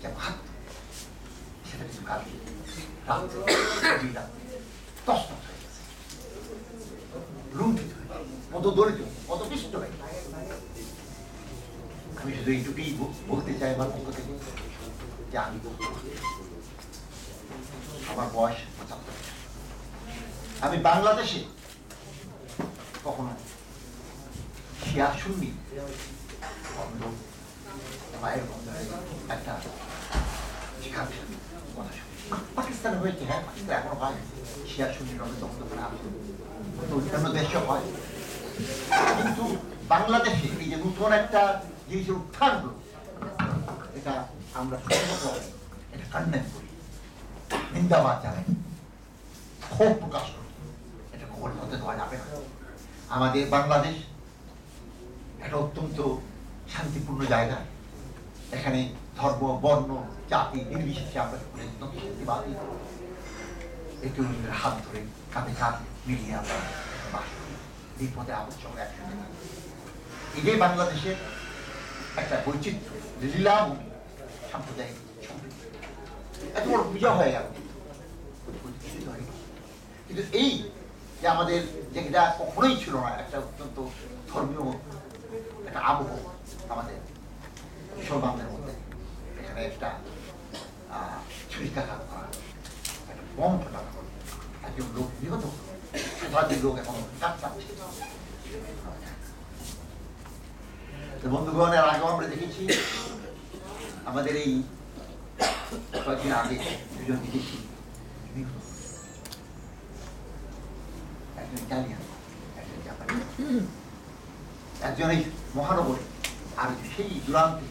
যে ভাত সেটা কিন্তু কালকে রাত্রে তছনছ হয়ে গেছে, লুণ্ঠিত হয়ে গেছে, কত দরিদ্র, কত পিষ্ট হয়ে গেছে। আমি শুধু এইটুকুই বলতে চাই আমার পক্ষ থেকে যে আমি আমার বয়স ৭৫। আমি বাংলাদেশে কখনো শিয়া সুন্নি বন্ধ মায়ের বন্ধ একটা কথা শুনি। পাকিস্তানে হয়েছে, হ্যাঁ পাকিস্তান এখনো হয়, শিয়া সুন্নি রবে বন্ধ করে আসে, অন্যান্য দেশে হয়। কিন্তু বাংলাদেশে এই যে নতুন একটা জিনিসের উত্থান হলো, এটা আমরা এটা কন্ডেম করি, নিন্দাবাদ জানাই, ক্ষোভ প্রকাশ করি। এটা কখনো হতে দেওয়া যাবে না। আমাদের বাংলাদেশ একটা অত্যন্ত শান্তিপূর্ণ জায়গা। এখানে ধর্ম, বর্ণ, জাতি নির্বিশেষে আমরা শান্তিবাদী একে অন্যের হাত ধরে কাঁধে কাঁধ মিলিয়ে আমরা বাস করি, বিপদে আবশ্যক একসঙ্গে। এটাই বাংলাদেশের একটা বৈচিত্র্য, লীলাভূমি, সাম্প্রদায়িক সম্প্রীতি। এত বড় পূজা হয়ে গেল, কিন্তু এই যে আমাদের যেটা কখনোই ছিল না, একটা অত্যন্ত ধর্মীয় একটা আবহ আমাদের মুসলমানদের মধ্যে, এখানে একটা ছুরিকাঘাত করা, একটা বম ফোটানো, একজন লোক নিহত, শতাধিক লোক এখন কাজ পাচ্ছে। বন্ধুগণের আগেও আমরা দেখেছি, আমাদের এই কয়েকদিন আগে দুজন বিদেশি নিহত, একজন ইটালিয়ান, একজন জাপানি, একজন এই মহানগরে, আর সেই দূরান্তে